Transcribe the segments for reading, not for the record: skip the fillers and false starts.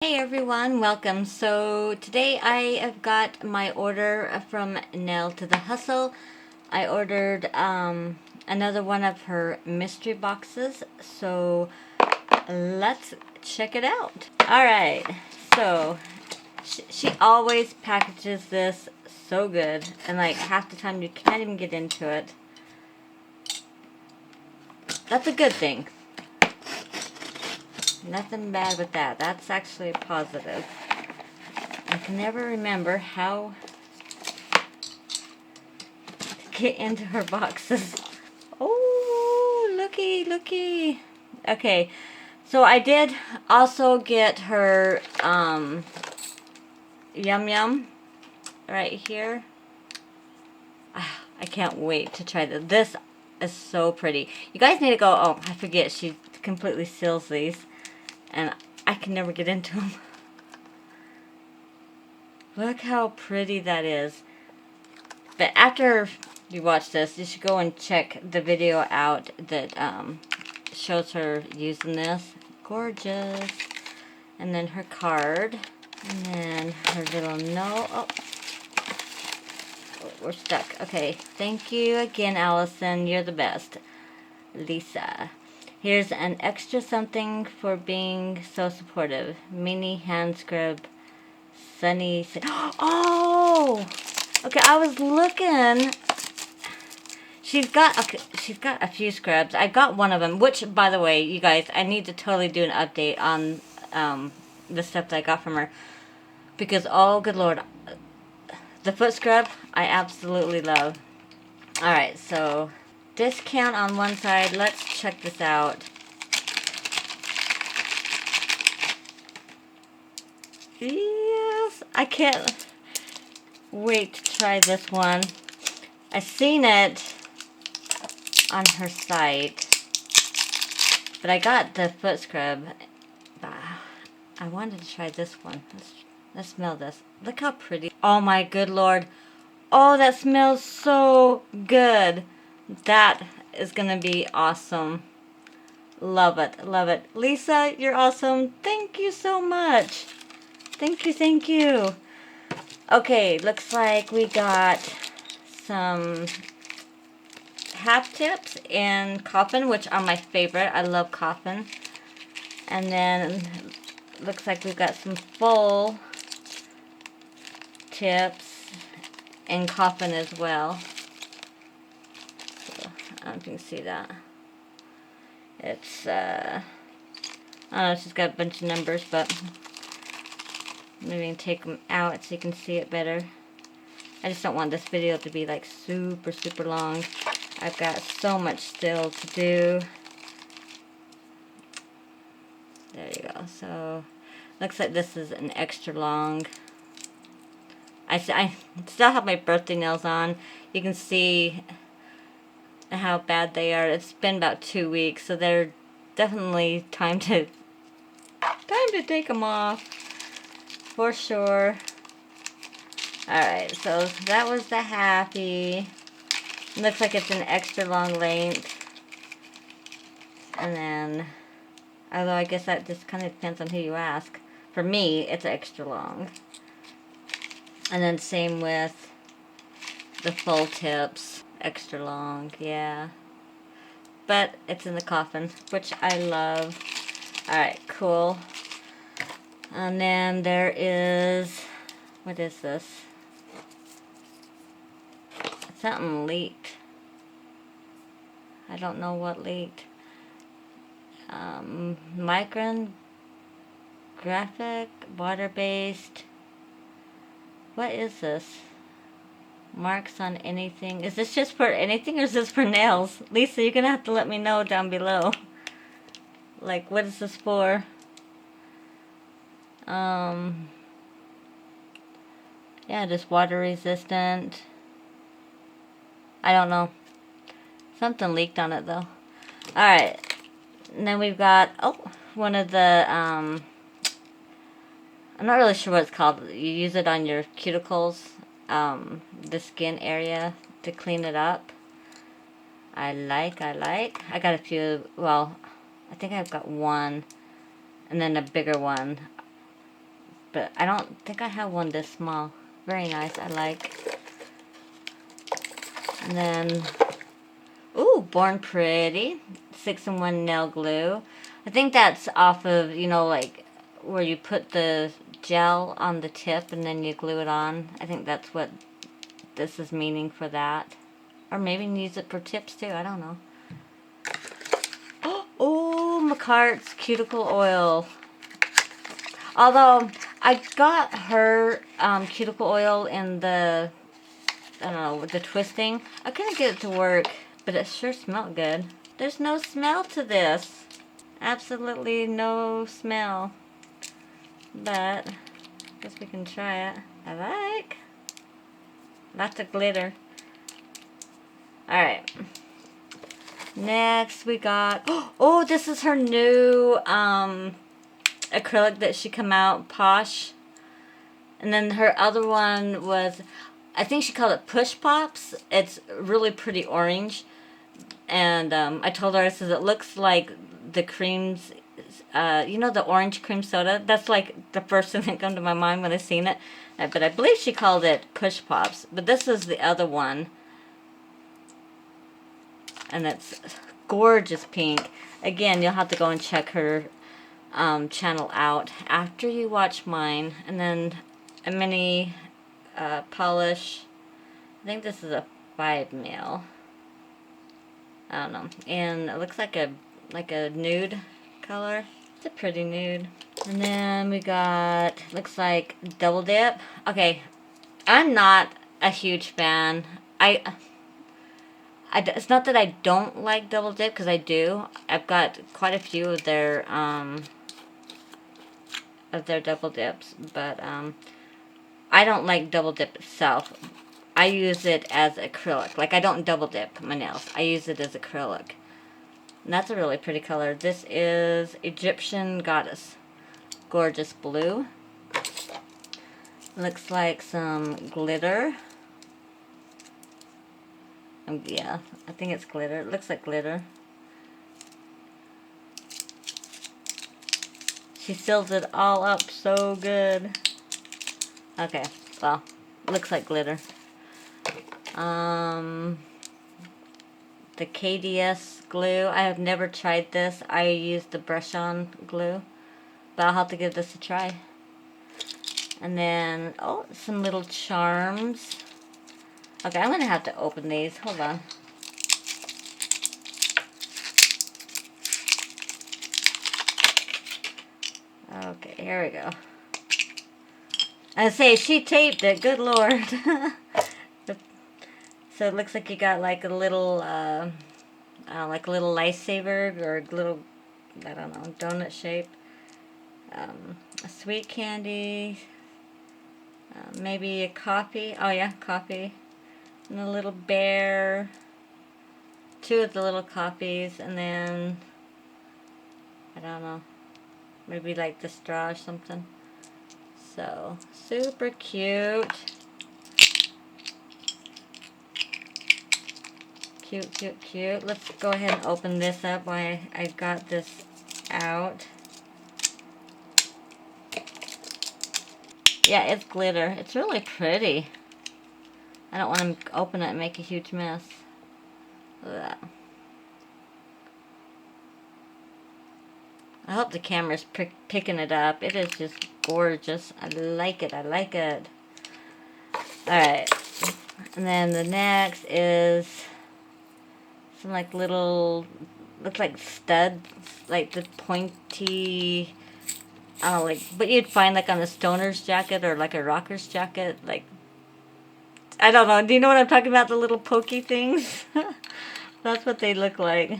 Hey everyone, welcome. So today I have got my order from Nailed2TheHustle. I ordered another one of her mystery boxes, so let's check it out. Alright, so she always packages this so good, and like half the time you can't even get into it. That's a good thing. Nothing bad with that. That's actually a positive. I can never remember how to get into her boxes. Oh, looky. Okay, so I did also get her Yum Yum right here. I can't wait to try this. This is so pretty. You guys need to go. Oh, I forget. She completely seals these, and I can never get into them. Look how pretty that is. But after you watch this, you should go and check the video out that shows her using this. Gorgeous. And then her card. And then her little note. Oh, we're stuck. Okay. Thank you again, Allison. You're the best. Lisa. Here's an extra something for being so supportive. Mini hand scrub. Sunny. Oh! Okay, I was looking. She's got a few scrubs. I got one of them, which, by the way, you guys, I need to totally do an update on the stuff that I got from her, because oh good lord, the foot scrub I absolutely love. All right, so discount on one side. Let's check this out. Yes, I can't wait to try this one. I seen it on her site, but I got the foot scrub. I wanted to try this one. Let's smell this. Look how pretty. Oh my good lord. Oh, that smells so good. That is gonna be awesome. Love it. Love it. Lisa, you're awesome. Thank you so much. Thank you. Okay, looks like we got some half tips in coffin, which are my favorite. I love coffin. And then looks like we've got some full tips in coffin as well. So, I don't know if you can see that. It's I don't know, she's got a bunch of numbers, but maybe I can take them out so you can see it better. I just don't want this video to be like super long. I've got so much still to do. There you go. So, looks like this is an extra long. I still have my birthday nails on. You can see how bad they are. It's been about 2 weeks, so they're definitely time to take them off for sure. Alright, so that was the happy. Looks like it's an extra long length. And then, although I guess that just kind of depends on who you ask. For me, it's extra long. And then same with the full tips. Extra long, yeah. But it's in the coffin, which I love. Alright, cool. And then there is, what is this? Something leaked. I don't know what leaked. Micron graphic, water-based. What is this? Marks on anything. Is this just for anything or is this for nails? Lisa, you're gonna have to let me know down below. Like, what is this for? Yeah, just water resistant. I don't know. Something leaked on it though. Alright. And then we've got, one of the, I'm not really sure what it's called. You use it on your cuticles, the skin area to clean it up. I like. I got a few, well, I think I've got one, and then a bigger one but I don't think I have one this small. Very nice, I like. And then, ooh, Born Pretty, 6-in-1 nail glue. I think that's off of, you know, like, where you put the gel on the tip and then you glue it on. I think that's what this is meaning for that. Or maybe use it for tips too, I don't know. Oh, McCart's cuticle oil. Although, I got her cuticle oil in the, I don't know, with the twisting. I couldn't get it to work, but it sure smelled good. There's no smell to this. Absolutely no smell. But, I guess we can try it. I like. Lots of glitter. Alright. Next we got, oh, this is her new acrylic that she come out, Posh. And then her other one was, I think she called it Push Pops. It's really pretty orange. And I told her, I said, it looks like the creams, you know, the orange cream soda? That's like the first thing that came to my mind when I seen it. But I believe she called it Push Pops. But this is the other one. And it's gorgeous pink. Again, you'll have to go and check her channel out after you watch mine. And then a mini polish. I think this is a 5 mil. I don't know. And it looks like a nude color. It's a pretty nude. And then we got, looks like Double Dip. Okay, I'm not a huge fan. It's not that I don't like Double Dip, because I do. I've got quite a few of their Double Dips, but I don't like Double Dip itself. I use it as acrylic. Like, I don't double dip my nails. I use it as acrylic. And that's a really pretty color. This is Egyptian Goddess. Gorgeous blue. Looks like some glitter. Yeah, I think it's glitter. It looks like glitter. She seals it all up so good. Okay, well, looks like glitter. The KDS glue. I have never tried this. I used the brush-on glue, but I'll have to give this a try. And then, oh, some little charms. Okay, I'm going to have to open these. Hold on. Okay, here we go. I say, she taped it. Good Lord. So it looks like you got like a little, like a little lifesaver or a little, I don't know, donut shape. A sweet candy. Maybe a coffee. Oh yeah, coffee. And a little bear. 2 of the little copies, and then I don't know, maybe like the straw or something. So super cute. Cute, cute, cute. Let's go ahead and open this up while I got this out. Yeah, it's glitter. It's really pretty. I don't want to open it and make a huge mess. Ugh. I hope the camera's picking it up. It is just gorgeous. I like it. I like it. Alright. And then the next is some like little, looks like studs, like the pointy, I don't know, like what you'd find like on a stoner's jacket or like a rocker's jacket. Like, I don't know. Do you know what I'm talking about? The little pokey things? That's what they look like.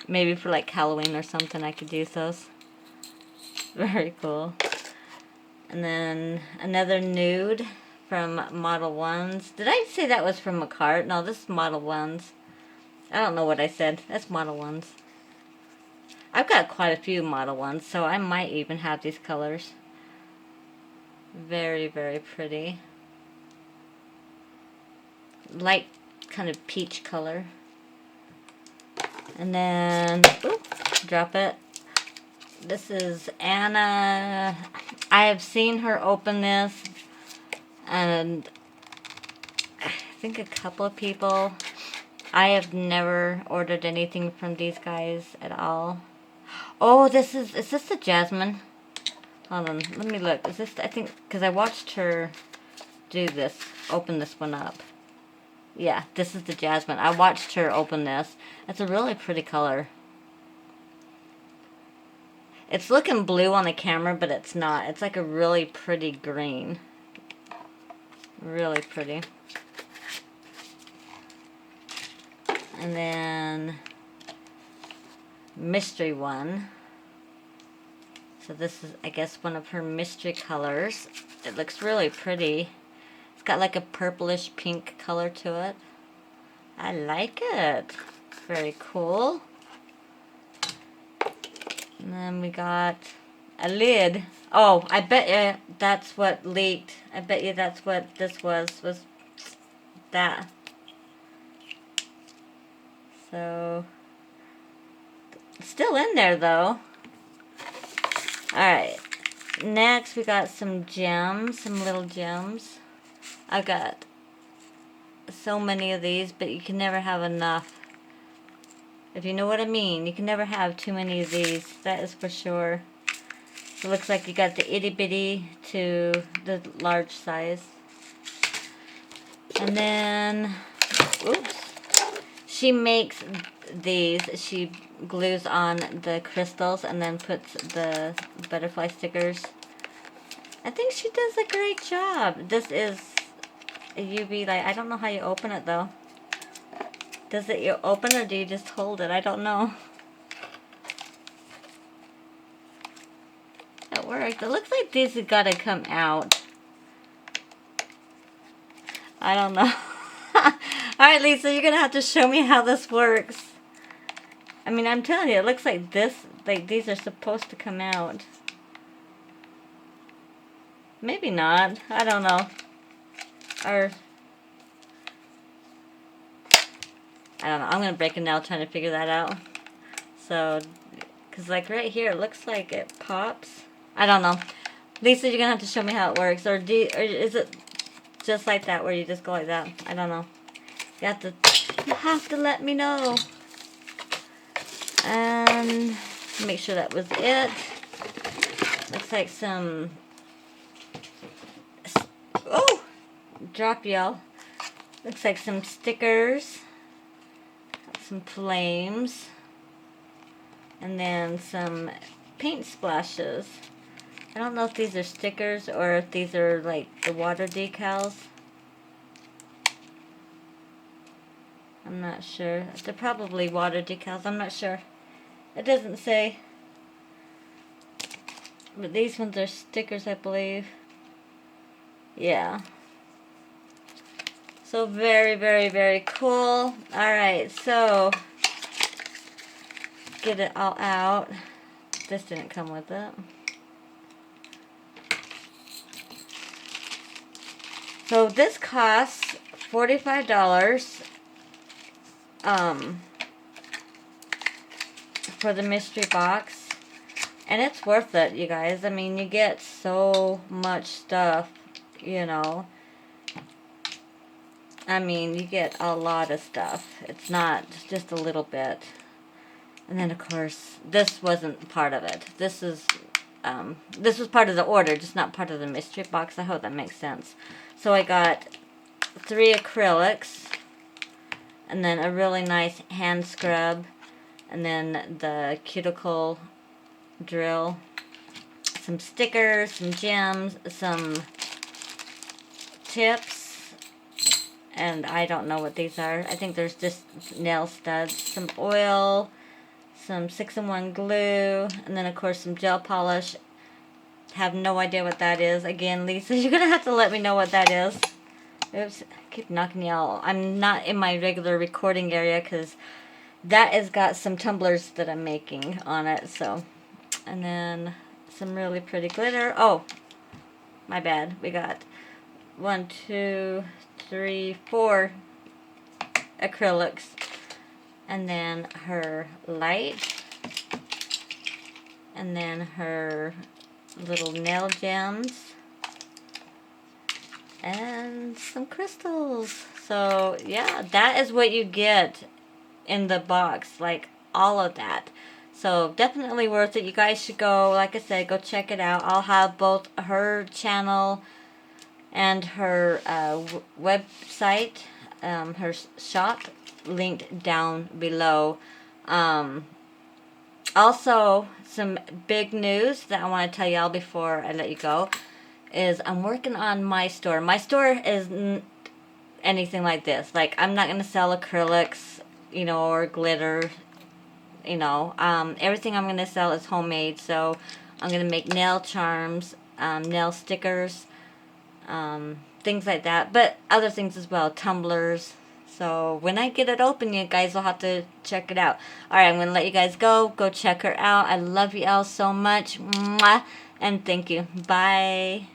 Maybe for like Halloween or something I could use those. Very cool. And then another nude from Model 1s. Did I say that was from McCart? No, this is Model 1s. I don't know what I said. That's Model 1s. I've got quite a few Model 1s, so I might even have these colors. Very, very pretty. Light kind of peach color. And then, ooh, drop it. This is Anna. I have seen her open this, and I think a couple of people. I have never ordered anything from these guys at all. Oh, is this the Jasmine? Hold on, let me look. Is this, I think, because I watched her do this, open this one up. Yeah, this is the Jasmine. I watched her open this. It's a really pretty color. It's looking blue on the camera, but it's not. It's like a really pretty green. Really pretty. And then mystery one. So this is, I guess, one of her mystery colors. It looks really pretty. It's got like a purplish pink color to it. I like it. Very cool. And then we got a lid. Oh, I bet you that's what leaked. I bet you that's what this was that. So, it's still in there though. Alright, next we got some gems, some little gems. I've got so many of these, but you can never have enough. If you know what I mean, you can never have too many of these, that is for sure. So it looks like you got the itty bitty to the large size. And then, oops, she makes these, she glues on the crystals and then puts the butterfly stickers. I think she does a great job. This is a UV light. I don't know how you open it though. Does it you open or do you just hold it? I don't know. That works. It looks like these have got to come out. I don't know. Alright, Lisa, you're going to have to show me how this works. I mean, I'm telling you, it looks like this, like these are supposed to come out. Maybe not. I don't know. Or, I don't know. I'm going to break a nail trying to figure that out. So, because like right here, it looks like it pops. I don't know. Lisa, you're going to have to show me how it works. Or is it just like that where you just go like that? I don't know. You have to let me know. And make sure that was it. Looks like some, oh, drop y'all. Looks like some stickers, some flames, and then some paint splashes. I don't know if these are stickers or if these are like the water decals. I'm not sure. They're probably water decals. I'm not sure. It doesn't say. But these ones are stickers, I believe. Yeah. So very, very, very cool. Alright, so get it all out. This didn't come with it. So this costs $45 for the mystery box, and it's worth it, you guys. I mean, you get so much stuff, you know. I mean, you get a lot of stuff. It's not just a little bit. And then of course, this wasn't part of it. This was part of the order, just not part of the mystery box. I hope that makes sense. So I got 3 acrylics, and then a really nice hand scrub, and then the cuticle drill, some stickers, some gems, some tips, and I don't know what these are. I think there's just nail studs, some oil, some 6-in-1 glue, and then of course some gel polish. Have no idea what that is. Again, Lisa, you're gonna have to let me know what that is. Oops, I keep knocking y'all. I'm not in my regular recording area because that has got some tumblers that I'm making on it. So, and then some really pretty glitter. Oh, my bad. We got 1, 2, 3, 4 acrylics, and then her light, And then her little nail gems. And some crystals. So yeah, that is what you get in the box. Like all of that. So definitely worth it. You guys should go, like I said, go check it out. I'll have both her channel and her website, her shop, linked down below. Also, some big news that I want to tell y'all before I let you go is I'm working on my store. My store is anything like this. Like, I'm not going to sell acrylics, you know, or glitter, you know. Everything I'm going to sell is homemade. So, I'm going to make nail charms, nail stickers, things like that. But other things as well, tumblers. So, when I get it open, you guys will have to check it out. Alright, I'm going to let you guys go. Go check her out. I love you all so much. Mwah, and thank you. Bye.